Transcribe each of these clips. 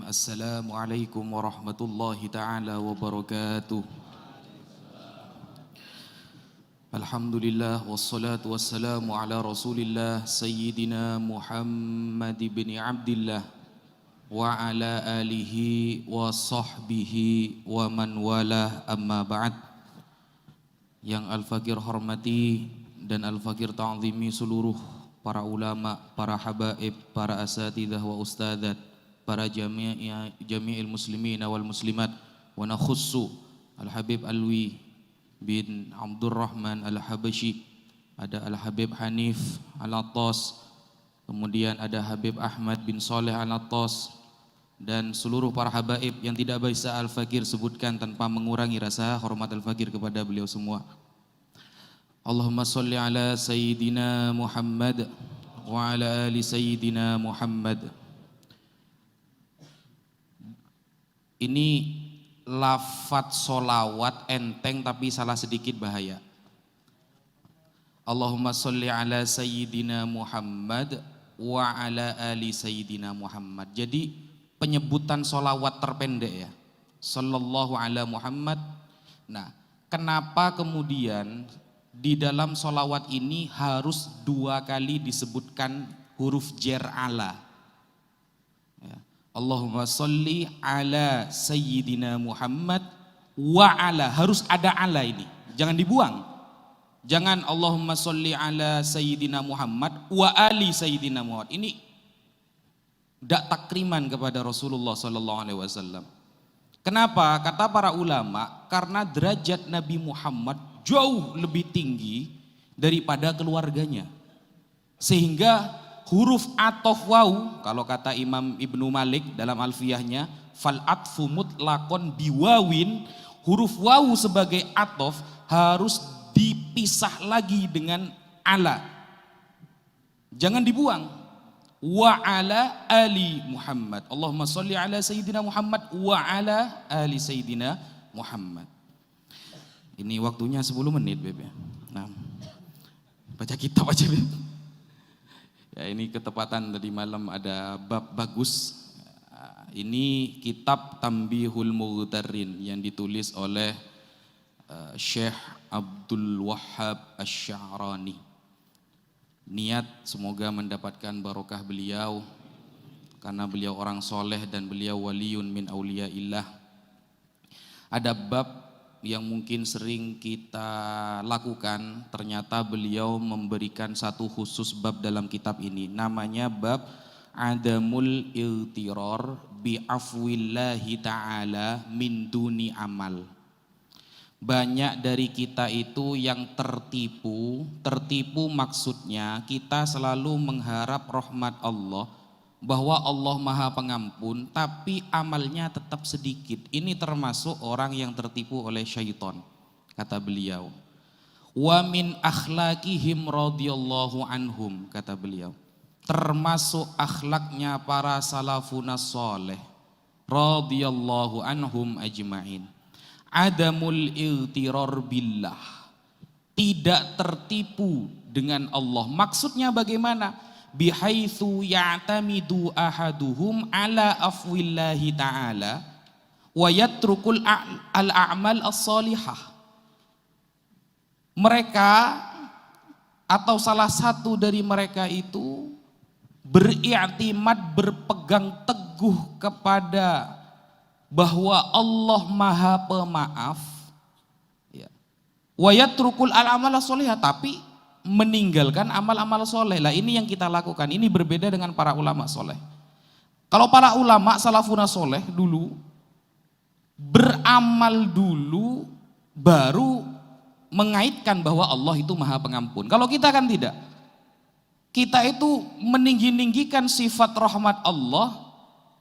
Assalamualaikum warahmatullahi ta'ala wabarakatuh. Alhamdulillah wassalatu wassalamu ala rasulillah Sayyidina Muhammad ibn Abdillah wa ala alihi wa sahbihi wa man walah, amma ba'd. Yang Al-Fakir hormati dan Al-Fakir ta'zimi seluruh para ulama, para habaib, para asatidah wa ustadzat, para jami'il muslimin wal muslimat, wa nakhussu Al-Habib Alwi bin Abdurrahman Al-Habashi, ada Al-Habib Hanif Al-Attas, kemudian ada Habib Ahmad bin Saleh Al-Attas, dan seluruh para habaib yang tidak bisa Al-Fakir sebutkan tanpa mengurangi rasa hormat Al-Fakir kepada beliau semua. Allahumma salli ala Sayyidina Muhammad wa ala ali Sayyidina Muhammad. Ini lafadz solawat enteng tapi salah sedikit bahaya. Allahumma sholli ala Sayyidina Muhammad wa ala ali Sayyidina Muhammad. Jadi penyebutan solawat terpendek ya, sallallahu ala Muhammad. Nah, kenapa kemudian di dalam solawat ini harus 2 kali disebutkan huruf jar ala? Allahumma sholli ala Sayyidina Muhammad wa ala, harus ada ala ini, jangan dibuang. Jangan Allahumma sholli ala Sayyidina Muhammad wa ali Sayyidina Muhammad. Ini tidak takriman kepada Rasulullah sallallahu alaihi wasallam. Kenapa? Kata para ulama, karena derajat Nabi Muhammad jauh lebih tinggi daripada keluarganya. Sehingga huruf atof waw, kalau kata Imam Ibnu Malik dalam alfiyahnya, fal atfu mutlaqon biwawin, huruf waw sebagai atof harus dipisah lagi dengan ala, jangan dibuang. Wa ala ali Muhammad, Allahumma sholli ala Sayyidina Muhammad wa ala ali Sayyidina Muhammad. Ini waktunya 10 menit Beb. Nah, baca kitab aja Beb. Ya, ini ketepatan tadi malam ada bab bagus. Ini kitab Tambihul Mughtarrin yang ditulis oleh Syekh Abdul Wahhab Asy-Sya'rani. Niat semoga mendapatkan barokah beliau karena beliau orang soleh dan beliau waliyun min auliyaillah. Ada bab yang mungkin sering kita lakukan, ternyata beliau memberikan satu khusus bab dalam kitab ini, namanya bab adamul iltiror bi afwillahi ta'ala min duni amal. Banyak dari kita itu yang tertipu maksudnya kita selalu mengharap rahmat Allah, bahwa Allah Maha Pengampun tapi amalnya tetap sedikit. Ini termasuk orang yang tertipu oleh syaitan, kata beliau. Wa min akhlaqihim radhiyallahu anhum, kata beliau, termasuk akhlaknya para salafun saleh radhiyallahu anhum ajmain, adamul iltirar billah, tidak tertipu dengan Allah. Maksudnya bagaimana? Bihaitsu ya'tamidu ahaduhum ala afwillahi ta'ala wa yatrukul al-a'mal as-salihah. Mereka atau salah satu dari mereka itu beriktimad, berpegang teguh kepada bahwa Allah Maha Pemaaf, ya. Wa yatrukul al-a'mal as-salihah, tapi meninggalkan amal-amal soleh. Lah ini yang kita lakukan. Ini berbeda dengan para ulama soleh. Kalau para ulama salafuna soleh dulu beramal dulu baru mengaitkan bahwa Allah itu Maha Pengampun. Kalau kita kan tidak. Kita itu meninggi-ninggikan sifat rahmat Allah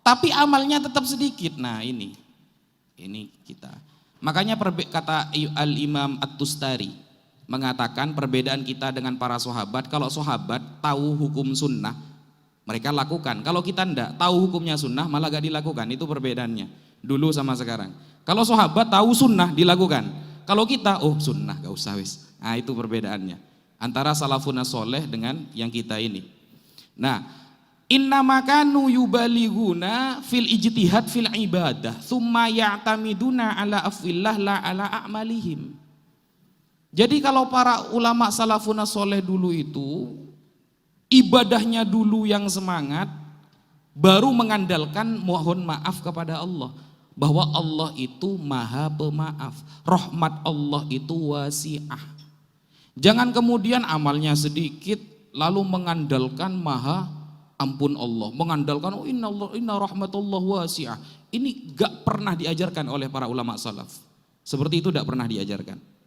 tapi amalnya tetap sedikit. Nah ini kita. Makanya kata Al-Imam At-Tustari mengatakan perbedaan kita dengan para sahabat, kalau sahabat tahu hukum sunnah mereka lakukan, kalau kita enggak tahu hukumnya sunnah malah gak dilakukan. Itu perbedaannya dulu sama sekarang. Kalau sahabat tahu sunnah dilakukan, kalau kita sunnah gak usah wis. Nah itu perbedaannya antara salafun soleh dengan yang kita ini. Nah Innama kanu yubalighuna fil ijtihad fil ibadah thumma ya'tamiduna ala afwillah la ala a'malihim. Jadi kalau para ulama salafun soleh dulu itu ibadahnya dulu yang semangat, baru mengandalkan mohon maaf kepada Allah, bahwa Allah itu maha pemaaf, rahmat Allah itu wasi'ah. Jangan kemudian amalnya sedikit lalu mengandalkan maha ampun Allah, mengandalkan oh inna rahmatullah wasi'ah. Ini gak pernah diajarkan oleh para ulama salaf. Seperti itu gak pernah diajarkan.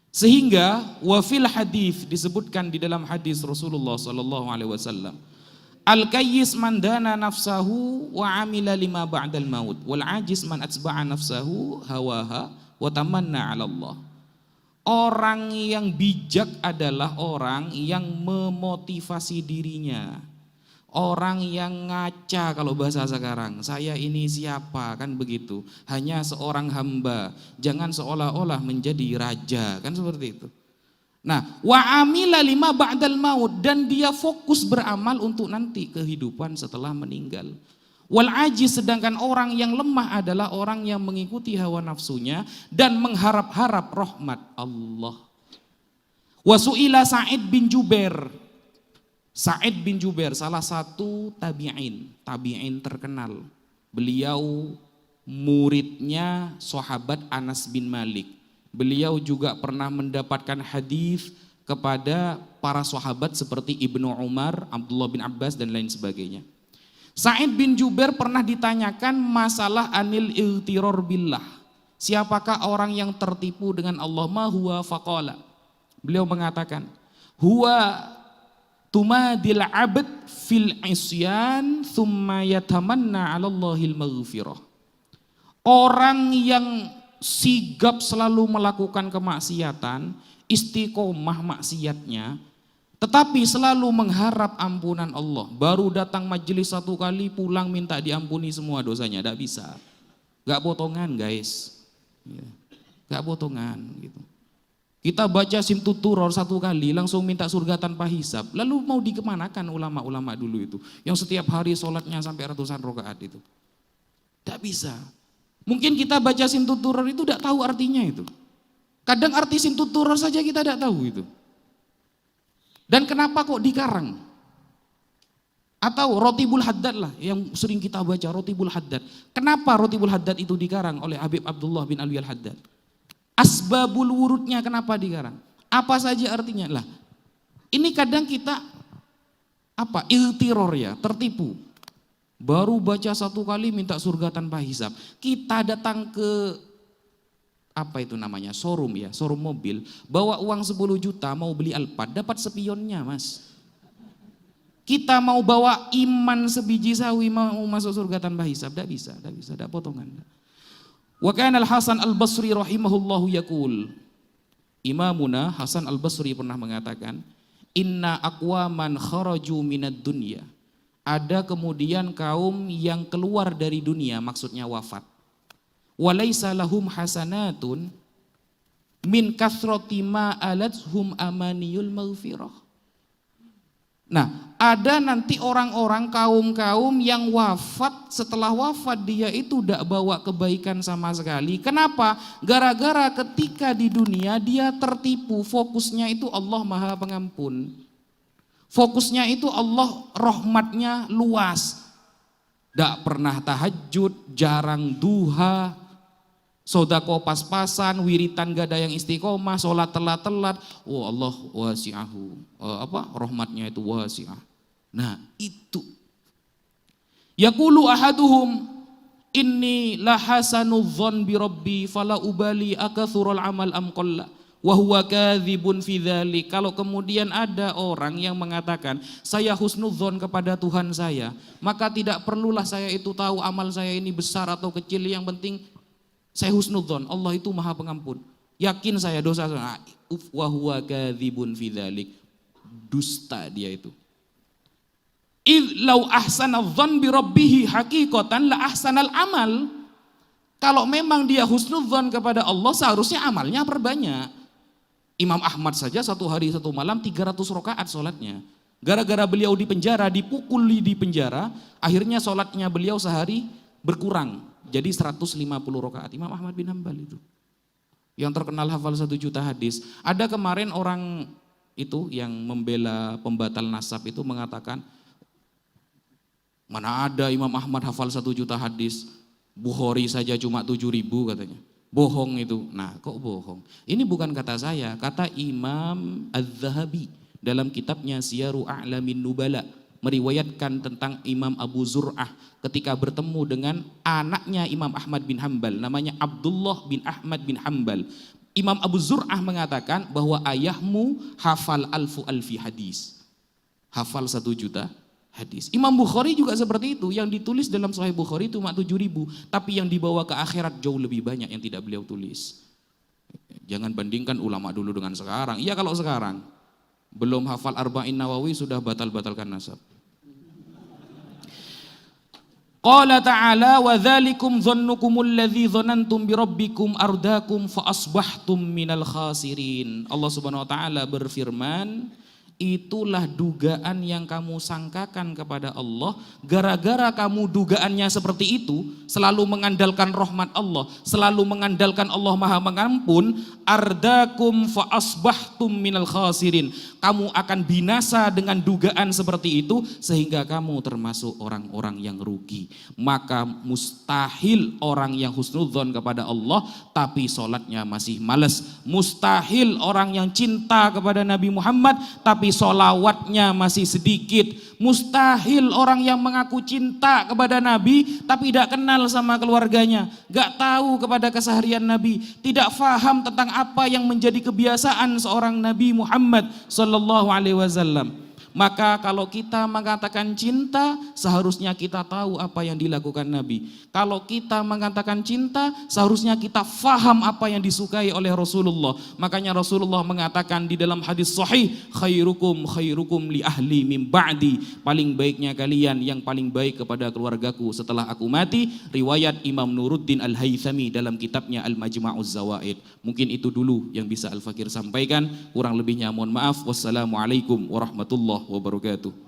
Sehingga wafil hadis disebutkan di dalam hadis Rasulullah sallallahu alaihi wasallam, al-kayyis man dana nafsahu wa amila lima ba'dal maut wal ajiz man atba'a nafsahu hawaha wa tamanna 'ala Allah. Orang yang bijak adalah orang yang memotivasi dirinya. Orang yang ngaca kalau bahasa sekarang, saya ini siapa, kan begitu. Hanya seorang hamba, jangan seolah-olah menjadi raja, kan seperti itu. Nah, wa amila lima ba'dal maut, dan dia fokus beramal untuk nanti kehidupan setelah meninggal. Wal ajiz, sedangkan orang yang lemah adalah orang yang mengikuti hawa nafsunya dan mengharap-harap rahmat Allah. Wa su'ila Sa'id bin Jubair. Sa'id bin Jubair salah satu tabi'in terkenal. Beliau muridnya sahabat Anas bin Malik. Beliau juga pernah mendapatkan hadis kepada para sahabat seperti Ibnu Umar, Abdullah bin Abbas dan lain sebagainya. Sa'id bin Jubair pernah ditanyakan masalah anil iltiror billah. Siapakah orang yang tertipu dengan Allah? Ma huwa faqala. Beliau mengatakan, huwa tumadil abd fil isyan thumma yatamanna 'ala Allahil maghfirah. Orang yang sigap selalu melakukan kemaksiatan, istiqomah maksiatnya, tetapi selalu mengharap ampunan Allah. Baru datang majelis satu kali, pulang minta diampuni semua dosanya, tidak bisa. Gak potongan guys, gak potongan gitu. Kita baca simtuturor satu kali langsung minta surga tanpa hisab. Lalu mau dikemanakan ulama-ulama dulu itu, yang setiap hari sholatnya sampai ratusan rakaat itu? Tidak bisa. Mungkin kita baca simtuturor itu tidak tahu artinya itu. Kadang arti simtuturor saja kita tidak tahu itu. Dan kenapa kok dikarang? Atau Rotibul Haddad lah yang sering kita baca, Rotibul Haddad. Kenapa Rotibul Haddad itu dikarang oleh Habib Abdullah bin Alwi al-Haddad? Asbabul wurudnya kenapa dikarang? Apa saja artinya? Lah, ini kadang kita iltiror ya, tertipu. Baru baca satu kali minta surga tanpa hisab. Kita datang ke showroom ya, showroom mobil, bawa uang 10 juta mau beli Alphard, dapat spionnya mas. Kita mau bawa iman sebiji sawi mau masuk surga tanpa hisab, tidak bisa, tidak potongan. Wa kana al-Hasan al-Basri rahimahullahu yaqul. Imamuna Hasan al-Basri pernah mengatakan, inna aqwaman kharaju minad dunya. Ada kemudian kaum yang keluar dari dunia, maksudnya wafat. Walaysa lahum hasanatun min kathrati ma alathum amaniyul maghfirah. Nah, ada nanti orang-orang kaum-kaum yang wafat, setelah wafat dia itu tidak bawa kebaikan sama sekali. Kenapa? Gara-gara ketika di dunia dia tertipu, fokusnya itu Allah Maha Pengampun. Fokusnya itu Allah rahmatnya luas. Tidak pernah tahajud, jarang duha, sodako pas-pasan, wiritan gak ada yang istiqomah, sholat telat-telat. Oh Allah wasi'ahu, rahmatnya itu wasi'ah. Nah itu. Yaqulu ahaduhum inni lahasanu dzan bi rabbi fala ubali akathurul amal am qalla wa huwa kadzibun fi dzalik. Kalau kemudian ada orang yang mengatakan saya husnudzon kepada Tuhan saya, maka tidak perlulah saya itu tahu amal saya ini besar atau kecil, yang penting saya husnudzon, Allah itu Maha Pengampun. Yakin saya dosa saya. Wa huwa kadzibun fi dzalik. Dusta dia itu. Idz law ahsana dzan bi rabbih haqiqatan la ahsanal amal. Kalau memang dia husnudzon kepada Allah, seharusnya amalnya perbanyak. Imam Ahmad saja satu hari satu malam 300 rakaat sholatnya. Gara-gara beliau di penjara, dipukuli di penjara, akhirnya sholatnya beliau sehari berkurang. Jadi 150 rakaat. Imam Ahmad bin Hanbal itu. Yang terkenal hafal 1 juta hadis. Ada kemarin orang itu yang membela pembatal nasab itu mengatakan, mana ada Imam Ahmad hafal 1 juta hadis, Bukhari saja cuma 7.000 katanya. Bohong itu. Nah, kok bohong? Ini bukan kata saya, kata Imam Az-Zahabi dalam kitabnya Siyaru A'lamin Nubala, meriwayatkan tentang Imam Abu Zur'ah ketika bertemu dengan anaknya Imam Ahmad bin Hanbal, namanya Abdullah bin Ahmad bin Hanbal. Imam Abu Zur'ah mengatakan bahwa ayahmu hafal alfi hadis, hafal 1 juta hadis. Imam Bukhari juga seperti itu, yang ditulis dalam Sahih Bukhari cuma 7.000, tapi yang dibawa ke akhirat jauh lebih banyak yang tidak beliau tulis. Jangan bandingkan ulama dulu dengan sekarang. Iya, kalau sekarang belum hafal Arba'in Nawawi sudah batal-batalkan nasab. Qala ta'ala wa dzalikum dhannukumul ladzi dhanantum bi rabbikum ardakum fa asbahtum minal khasirin. Allah Subhanahu wa taala berfirman, itulah dugaan yang kamu sangkakan kepada Allah. Gara-gara kamu dugaannya seperti itu, selalu mengandalkan rahmat Allah, selalu mengandalkan Allah Maha Mengampun, ardakum fa asbahtum minal khasirin. Kamu akan binasa dengan dugaan seperti itu sehingga kamu termasuk orang-orang yang rugi. Maka mustahil orang yang husnudzon kepada Allah tapi sholatnya masih malas. Mustahil orang yang cinta kepada Nabi Muhammad tapi sholawatnya masih sedikit. Mustahil orang yang mengaku cinta kepada Nabi tapi tidak kenal sama keluarganya, gak tahu kepada keseharian Nabi, tidak faham tentang apa yang menjadi kebiasaan seorang Nabi Muhammad sallallahu alaihi wasallam. Maka kalau kita mengatakan cinta, seharusnya kita tahu apa yang dilakukan Nabi. Kalau kita mengatakan cinta, seharusnya kita faham apa yang disukai oleh Rasulullah. Makanya Rasulullah mengatakan di dalam hadis sahih, khairukum li ahli min ba'di. Paling baiknya kalian yang paling baik kepada keluargaku setelah aku mati. Riwayat Imam Nuruddin Al-Haythami dalam kitabnya Al-Majma'uz Zawaid. Mungkin itu dulu yang bisa Al-Fakir sampaikan. Kurang lebihnya mohon maaf. Wassalamualaikum warahmatullahi wabarakatuh.